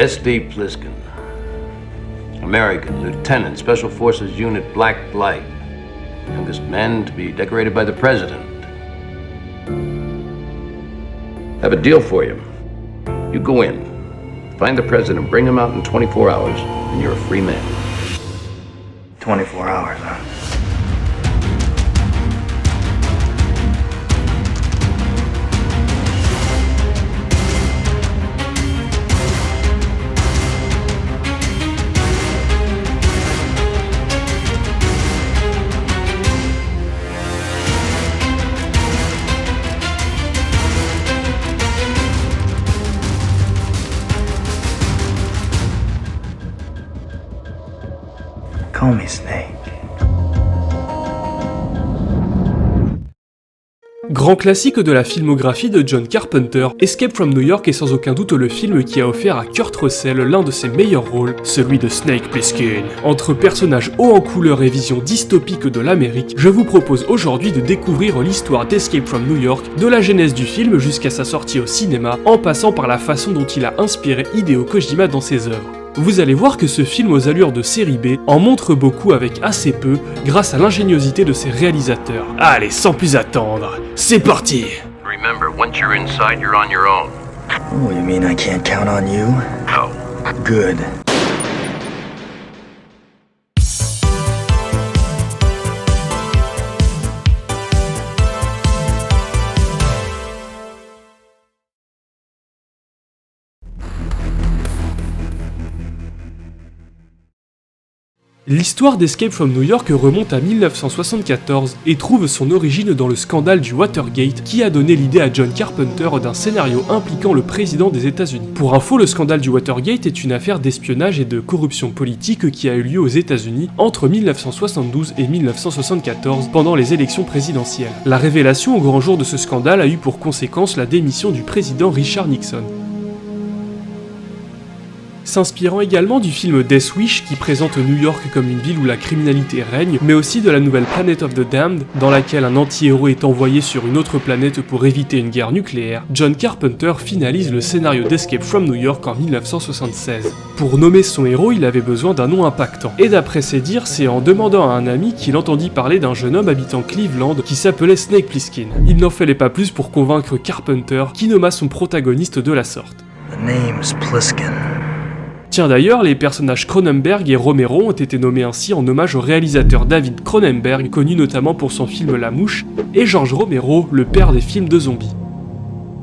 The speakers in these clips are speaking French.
S.D. Pliskin, American, Lieutenant, Special Forces Unit Black Light, youngest man to be decorated by the President. I have a deal for you. You go in, find the President, bring him out in 24 hours, and you're a free man. 24 hours, huh? Call me Snake. Grand classique de la filmographie de John Carpenter, Escape from New York est sans aucun doute le film qui a offert à Kurt Russell l'un de ses meilleurs rôles, celui de Snake Plissken. Entre personnages hauts en couleur et vision dystopique de l'Amérique, je vous propose aujourd'hui de découvrir l'histoire d'Escape from New York, de la genèse du film jusqu'à sa sortie au cinéma, en passant par la façon dont il a inspiré Hideo Kojima dans ses œuvres. Vous allez voir que ce film aux allures de série B en montre beaucoup avec assez peu grâce à l'ingéniosité de ses réalisateurs. Allez, sans plus attendre, c'est parti! Remember, once you're inside, you're on your own. Oh, you mean I can't count on you? No. Good. L'histoire d'Escape from New York remonte à 1974 et trouve son origine dans le scandale du Watergate qui a donné l'idée à John Carpenter d'un scénario impliquant le président des États-Unis. Pour info, le scandale du Watergate est une affaire d'espionnage et de corruption politique qui a eu lieu aux États-Unis entre 1972 et 1974 pendant les élections présidentielles. La révélation au grand jour de ce scandale a eu pour conséquence la démission du président Richard Nixon. S'inspirant également du film Death Wish qui présente New York comme une ville où la criminalité règne, mais aussi de la nouvelle Planet of the Damned, dans laquelle un anti-héros est envoyé sur une autre planète pour éviter une guerre nucléaire, John Carpenter finalise le scénario d'Escape from New York en 1976. Pour nommer son héros, il avait besoin d'un nom impactant, et d'après ses dires, c'est en demandant à un ami qu'il entendit parler d'un jeune homme habitant Cleveland qui s'appelait Snake Plissken. Il n'en fallait pas plus pour convaincre Carpenter, qui nomma son protagoniste de la sorte. The name's Pliskin. Tiens d'ailleurs, les personnages Cronenberg et Romero ont été nommés ainsi en hommage au réalisateur David Cronenberg, connu notamment pour son film La Mouche, et George Romero, le père des films de zombies.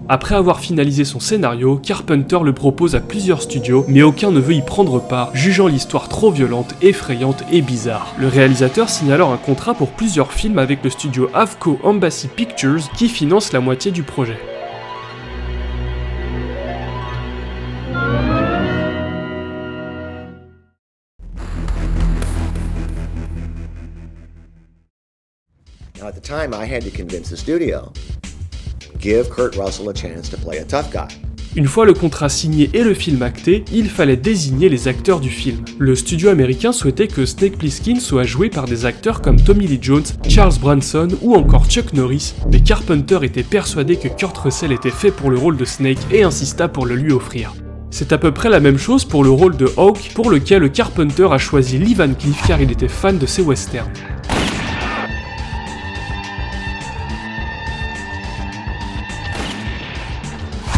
Après avoir finalisé son scénario, Carpenter le propose à plusieurs studios, mais aucun ne veut y prendre part, jugeant l'histoire trop violente, effrayante et bizarre. Le réalisateur signe alors un contrat pour plusieurs films avec le studio Avco Embassy Pictures, qui finance la moitié du projet. Now, at the time, I had to convince the studio. Give Kurt Russell a chance to play a tough guy. Une fois le contrat signé et le film acté, il fallait désigner les acteurs du film. Le studio américain souhaitait que Snake Plissken soit joué par des acteurs comme Tommy Lee Jones, Charles Bronson ou encore Chuck Norris, mais Carpenter était persuadé que Kurt Russell était fait pour le rôle de Snake et insista pour le lui offrir. C'est à peu près la même chose pour le rôle de Hawk, pour lequel Carpenter a choisi Lee Van Cleef car il était fan de ses westerns.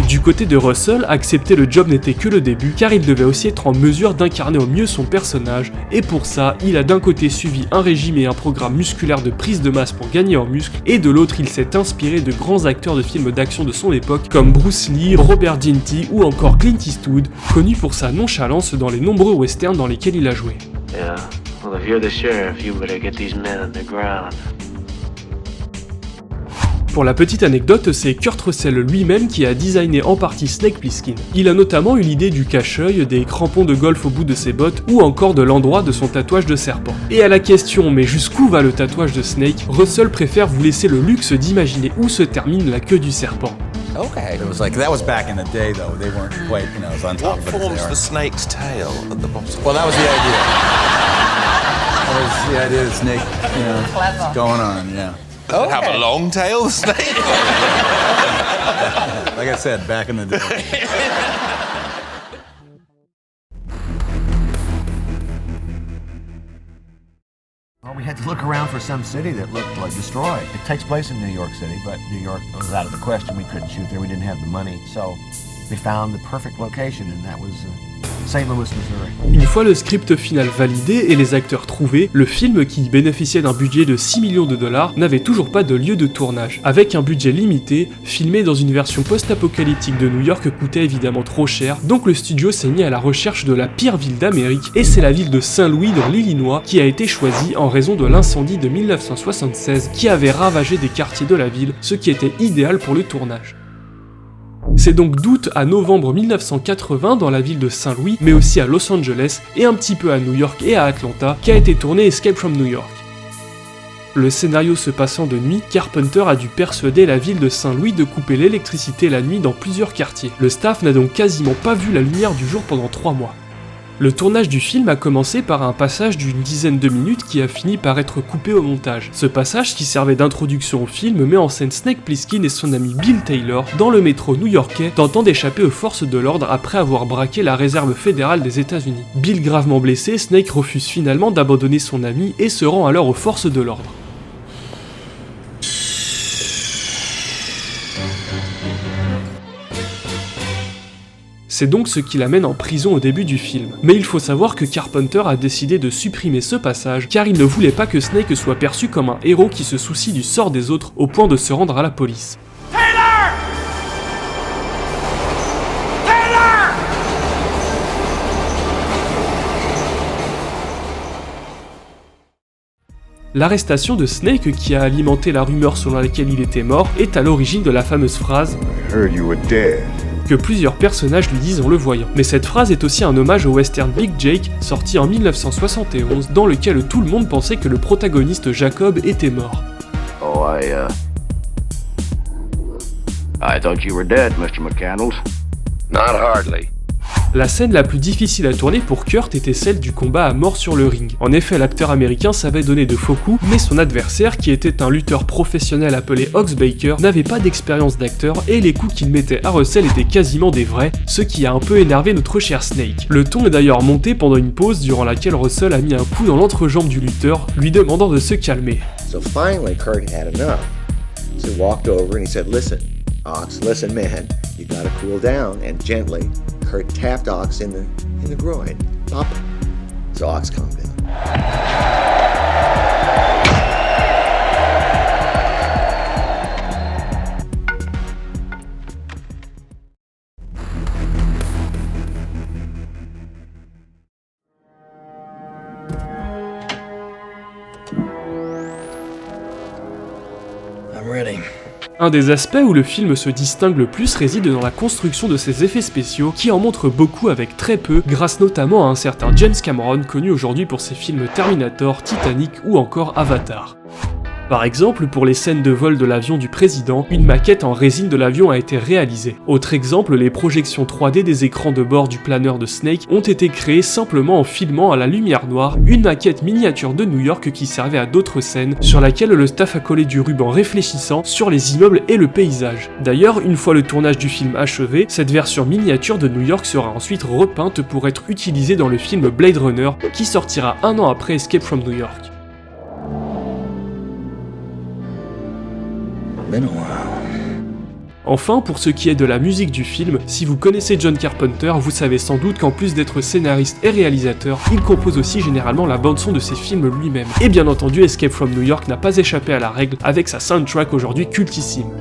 Du côté de Russell, accepter le job n'était que le début, car il devait aussi être en mesure d'incarner au mieux son personnage, et pour ça, il a d'un côté suivi un régime et un programme musculaire de prise de masse pour gagner en muscles, et de l'autre, il s'est inspiré de grands acteurs de films d'action de son époque, comme Bruce Lee, Robert Ginty ou encore Clint Eastwood, connu pour sa nonchalance dans les nombreux westerns dans lesquels il a joué. Yeah, well if you're the sheriff, you better get these men on the ground. Pour la petite anecdote, c'est Kurt Russell lui-même qui a designé en partie Snake Plissken. Il a notamment eu l'idée du cache-œil, des crampons de golf au bout de ses bottes ou encore de l'endroit de son tatouage de serpent. Et à la question mais jusqu'où va le tatouage de Snake, Russell préfère vous laisser le luxe d'imaginer où se termine la queue du serpent. Okay. It was like that was back in the day though. They weren't quite, it was on top of it. What forms the snake's tail at the bottom? Well, that was the idea. That was the idea of the snake, it's going on, yeah. Does it have a long tail, the snake? Like I said, back in the day. had to look around for some city that looked like destroyed. It takes place in New York City, but New York was out of the question. We couldn't shoot there. We didn't have the money. So we found the perfect location, and that was St. Louis, Missouri. Une fois le script final validé et les acteurs trouvés, le film, qui bénéficiait d'un budget de 6 millions de dollars, n'avait toujours pas de lieu de tournage. Avec un budget limité, filmer dans une version post-apocalyptique de New York coûtait évidemment trop cher, donc le studio s'est mis à la recherche de la pire ville d'Amérique, et c'est la ville de Saint-Louis dans l'Illinois qui a été choisie en raison de l'incendie de 1976 qui avait ravagé des quartiers de la ville, ce qui était idéal pour le tournage. C'est donc d'août à novembre 1980 dans la ville de Saint-Louis, mais aussi à Los Angeles et un petit peu à New York et à Atlanta, qu'a été tourné Escape from New York. Le scénario se passant de nuit, Carpenter a dû persuader la ville de Saint-Louis de couper l'électricité la nuit dans plusieurs quartiers. Le staff n'a donc quasiment pas vu la lumière du jour pendant 3 mois. Le tournage du film a commencé par un passage d'une dizaine de minutes qui a fini par être coupé au montage. Ce passage, qui servait d'introduction au film, met en scène Snake Plissken et son ami Bill Taylor dans le métro new-yorkais, tentant d'échapper aux forces de l'ordre après avoir braqué la réserve fédérale des États-Unis. Bill gravement blessé, Snake refuse finalement d'abandonner son ami et se rend alors aux forces de l'ordre. C'est donc ce qui l'amène en prison au début du film. Mais il faut savoir que Carpenter a décidé de supprimer ce passage car il ne voulait pas que Snake soit perçu comme un héros qui se soucie du sort des autres au point de se rendre à la police. Taylor! Taylor! L'arrestation de Snake, qui a alimenté la rumeur selon laquelle il était mort, est à l'origine de la fameuse phrase « I heard you were dead » que plusieurs personnages lui disent en le voyant. Mais cette phrase est aussi un hommage au western Big Jake, sorti en 1971, dans lequel tout le monde pensait que le protagoniste Jacob était mort. Oh, I thought you were dead, Mr. McCandles. Not hardly. La scène la plus difficile à tourner pour Kurt était celle du combat à mort sur le ring. En effet, l'acteur américain savait donner de faux coups, mais son adversaire, qui était un lutteur professionnel appelé Ox Baker, n'avait pas d'expérience d'acteur et les coups qu'il mettait à Russell étaient quasiment des vrais, ce qui a un peu énervé notre cher Snake. Le ton est d'ailleurs monté pendant une pause durant laquelle Russell a mis un coup dans l'entrejambe du lutteur, lui demandant de se calmer. So finally, Kurt had enough. So he walked over and he said, "Listen, Ox, listen, man, you gotta cool down." And gently, Kurt tapped Ox in the groin. Up. So Ox calmed down. I'm ready. Un des aspects où le film se distingue le plus réside dans la construction de ses effets spéciaux, qui en montrent beaucoup avec très peu, grâce notamment à un certain James Cameron, connu aujourd'hui pour ses films Terminator, Titanic ou encore Avatar. Par exemple, pour les scènes de vol de l'avion du président, une maquette en résine de l'avion a été réalisée. Autre exemple, les projections 3D des écrans de bord du planeur de Snake ont été créées simplement en filmant à la lumière noire une maquette miniature de New York qui servait à d'autres scènes, sur laquelle le staff a collé du ruban réfléchissant sur les immeubles et le paysage. D'ailleurs, une fois le tournage du film achevé, cette version miniature de New York sera ensuite repeinte pour être utilisée dans le film Blade Runner, qui sortira 1 an après Escape from New York. Enfin, pour ce qui est de la musique du film, si vous connaissez John Carpenter, vous savez sans doute qu'en plus d'être scénariste et réalisateur, il compose aussi généralement la bande-son de ses films lui-même. Et bien entendu, Escape from New York n'a pas échappé à la règle avec sa soundtrack aujourd'hui cultissime.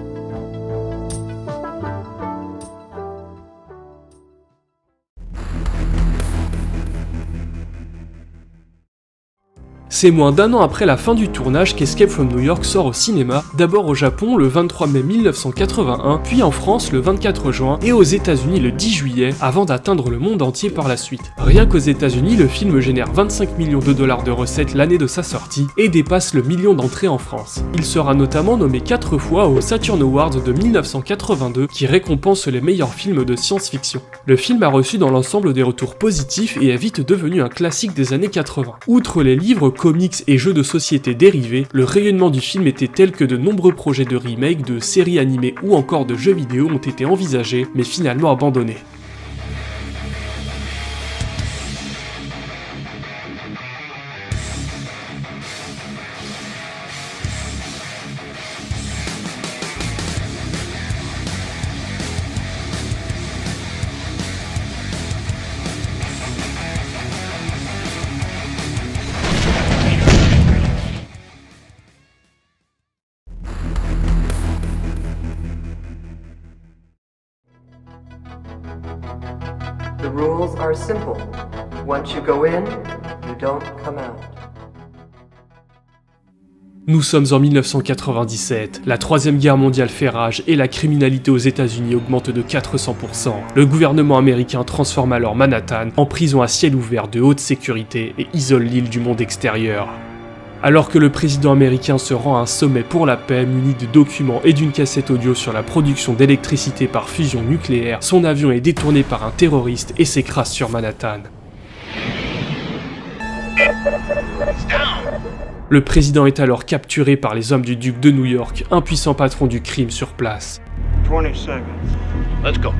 C'est moins d'1 an après la fin du tournage qu'Escape from New York sort au cinéma, d'abord au Japon le 23 mai 1981, puis en France le 24 juin et aux États-Unis le 10 juillet, avant d'atteindre le monde entier par la suite. Rien qu'aux États-Unis, le film génère 25 millions de dollars de recettes l'année de sa sortie et dépasse le million d'entrées en France. Il sera notamment nommé 4 fois aux Saturn Awards de 1982 qui récompense les meilleurs films de science-fiction. Le film a reçu dans l'ensemble des retours positifs et est vite devenu un classique des années 80. Outre les livres, comics et jeux de société dérivés, le rayonnement du film était tel que de nombreux projets de remake, de séries animées ou encore de jeux vidéo ont été envisagés, mais finalement abandonnés. The rules are simple. Once you go in, you don't come out. Nous sommes en 1997, la Troisième Guerre mondiale fait rage et la criminalité aux États-Unis augmente de 400%. Le gouvernement américain transforme alors Manhattan en prison à ciel ouvert de haute sécurité et isole l'île du monde extérieur. Alors que le président américain se rend à un sommet pour la paix muni de documents et d'une cassette audio sur la production d'électricité par fusion nucléaire, son avion est détourné par un terroriste et s'écrase sur Manhattan. Le président est alors capturé par les hommes du duc de New York, un puissant patron du crime sur place. 20 seconds. Let's go.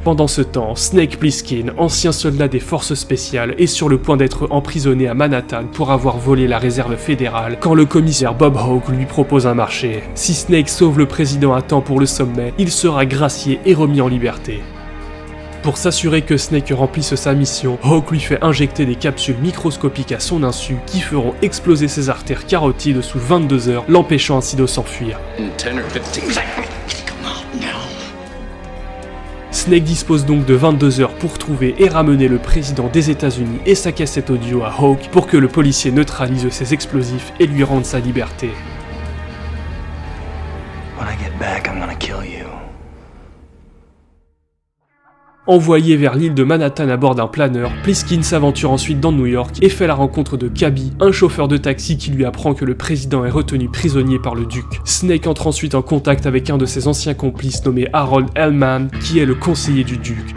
Pendant ce temps, Snake Plissken, ancien soldat des forces spéciales, est sur le point d'être emprisonné à Manhattan pour avoir volé la réserve fédérale quand le commissaire Bob Hawke lui propose un marché. Si Snake sauve le président à temps pour le sommet, il sera gracié et remis en liberté. Pour s'assurer que Snake remplisse sa mission, Hawke lui fait injecter des capsules microscopiques à son insu qui feront exploser ses artères carotides sous 22 heures, l'empêchant ainsi de s'enfuir. Snake dispose donc de 22 heures pour trouver et ramener le président des États-Unis et sa cassette audio à Hawke pour que le policier neutralise ses explosifs et lui rende sa liberté. When I get back, I'm gonna kill you. Envoyé vers l'île de Manhattan à bord d'un planeur, Plissken s'aventure ensuite dans New York et fait la rencontre de Cabby, un chauffeur de taxi qui lui apprend que le président est retenu prisonnier par le duc. Snake entre ensuite en contact avec un de ses anciens complices nommé Harold Hellman, qui est le conseiller du duc.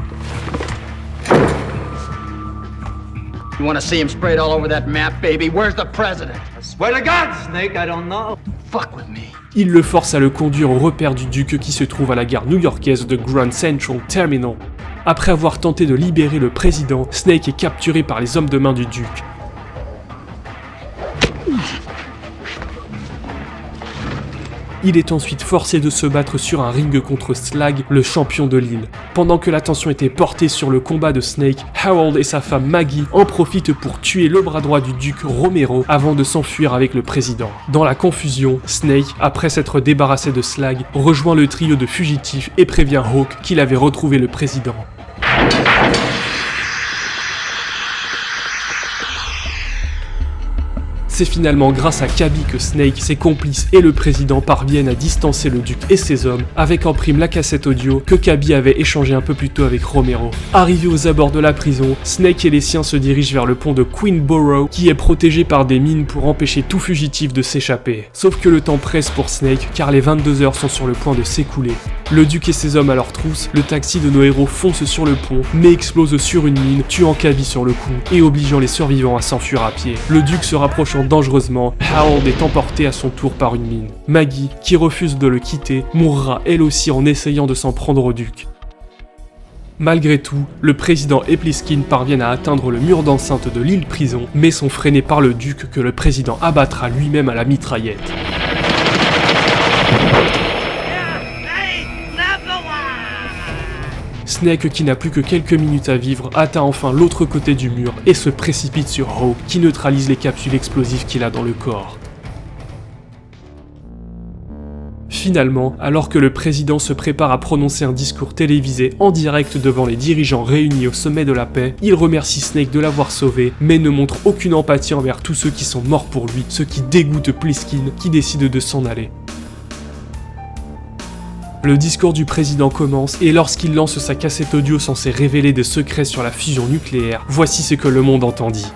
You want to see him sprayed all over that map, baby? Where's the president? I swear to God, Snake, I don't know. Fuck with me. Il le force à le conduire au repère du duc qui se trouve à la gare new-yorkaise de Grand Central Terminal. Après avoir tenté de libérer le président, Snake est capturé par les hommes de main du duc. Il est ensuite forcé de se battre sur un ring contre Slag, le champion de l'île. Pendant que l'attention était portée sur le combat de Snake, Harold et sa femme Maggie en profitent pour tuer le bras droit du duc Romero avant de s'enfuir avec le président. Dans la confusion, Snake, après s'être débarrassé de Slag, rejoint le trio de fugitifs et prévient Hawke qu'il avait retrouvé le président. C'est finalement grâce à Cabby que Snake, ses complices et le président parviennent à distancer le duc et ses hommes, avec en prime la cassette audio que Cabby avait échangée un peu plus tôt avec Romero. Arrivé aux abords de la prison, Snake et les siens se dirigent vers le pont de Queenborough, qui est protégé par des mines pour empêcher tout fugitif de s'échapper. Sauf que le temps presse pour Snake, car les 22 heures sont sur le point de s'écouler. Le duc et ses hommes à leur trousse, le taxi de nos héros fonce sur le pont, mais explose sur une mine, tuant Cabby sur le coup, et obligeant les survivants à s'enfuir à pied. Le duc se rapprochant dangereusement, Harold est emporté à son tour par une mine. Maggie, qui refuse de le quitter, mourra elle aussi en essayant de s'en prendre au duc. Malgré tout, le président et Plissken parviennent à atteindre le mur d'enceinte de l'île prison, mais sont freinés par le duc que le président abattra lui-même à la mitraillette. Snake, qui n'a plus que quelques minutes à vivre, atteint enfin l'autre côté du mur et se précipite sur Hawke, qui neutralise les capsules explosives qu'il a dans le corps. Finalement, alors que le président se prépare à prononcer un discours télévisé en direct devant les dirigeants réunis au sommet de la paix, il remercie Snake de l'avoir sauvé, mais ne montre aucune empathie envers tous ceux qui sont morts pour lui, ce qui dégoûte Plissken, qui décide de s'en aller. Le discours du président commence et lorsqu'il lance sa cassette audio censée révéler des secrets sur la fusion nucléaire, voici ce que le monde entendit.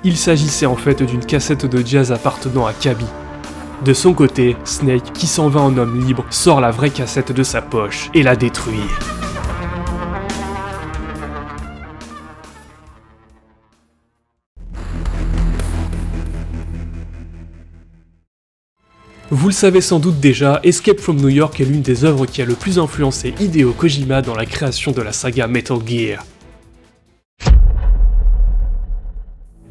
Il s'agissait en fait d'une cassette de jazz appartenant à Cabby. De son côté, Snake, qui s'en va en homme libre, sort la vraie cassette de sa poche et la détruit. Vous le savez sans doute déjà, Escape from New York est l'une des œuvres qui a le plus influencé Hideo Kojima dans la création de la saga Metal Gear.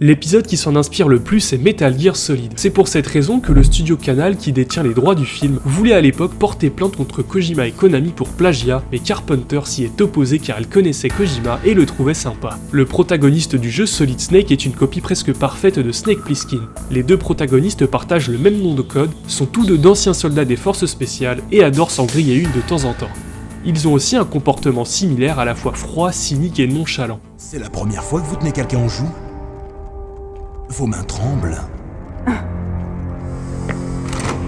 L'épisode qui s'en inspire le plus est Metal Gear Solid. C'est pour cette raison que le studio Canal, qui détient les droits du film, voulait à l'époque porter plainte contre Kojima et Konami pour plagiat, mais Carpenter s'y est opposé car elle connaissait Kojima et le trouvait sympa. Le protagoniste du jeu, Solid Snake, est une copie presque parfaite de Snake Plissken. Les deux protagonistes partagent le même nom de code, sont tous deux d'anciens soldats des forces spéciales et adorent s'en griller une de temps en temps. Ils ont aussi un comportement similaire, à la fois froid, cynique et nonchalant. C'est la première fois que vous tenez quelqu'un en joue? Vos mains tremblent.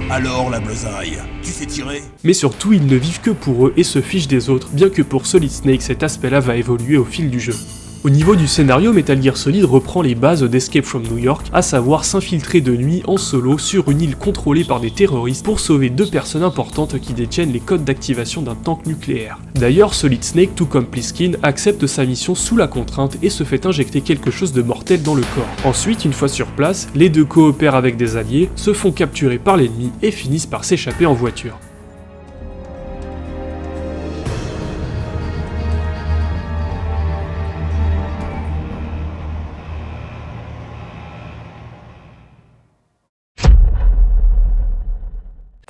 Alors la besaille, tu sais tirer? Mais surtout, ils ne vivent que pour eux et se fichent des autres, bien que pour Solid Snake, cet aspect-là va évoluer au fil du jeu. Au niveau du scénario, Metal Gear Solid reprend les bases d'Escape from New York, à savoir s'infiltrer de nuit en solo sur une île contrôlée par des terroristes pour sauver deux personnes importantes qui détiennent les codes d'activation d'un tank nucléaire. D'ailleurs, Solid Snake, tout comme Plissken, accepte sa mission sous la contrainte et se fait injecter quelque chose de mortel dans le corps. Ensuite, une fois sur place, les deux coopèrent avec des alliés, se font capturer par l'ennemi et finissent par s'échapper en voiture.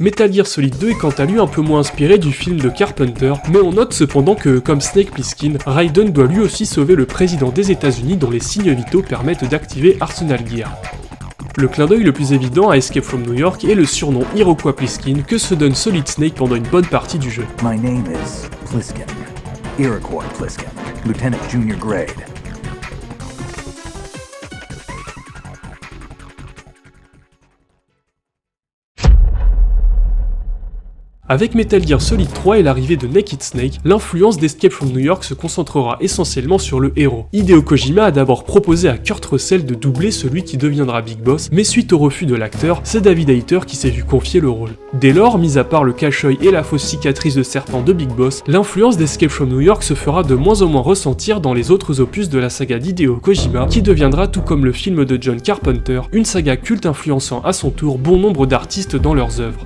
Metal Gear Solid 2 est quant à lui un peu moins inspiré du film de Carpenter, mais on note cependant que, comme Snake Plissken, Raiden doit lui aussi sauver le président des États-Unis dont les signes vitaux permettent d'activer Arsenal Gear. Le clin d'œil le plus évident à Escape from New York est le surnom Iroquois Plissken que se donne Solid Snake pendant une bonne partie du jeu. My name is Plissken, Iroquois Plissken, Lieutenant Junior Grade. Avec Metal Gear Solid 3 et l'arrivée de Naked Snake, l'influence d'Escape from New York se concentrera essentiellement sur le héros. Hideo Kojima a d'abord proposé à Kurt Russell de doubler celui qui deviendra Big Boss, mais suite au refus de l'acteur, c'est David Hayter qui s'est vu confier le rôle. Dès lors, mis à part le cache-œil et la fausse cicatrice de serpent de Big Boss, l'influence d'Escape from New York se fera de moins en moins ressentir dans les autres opus de la saga d'Hideo Kojima, qui deviendra, tout comme le film de John Carpenter, une saga culte influençant à son tour bon nombre d'artistes dans leurs œuvres.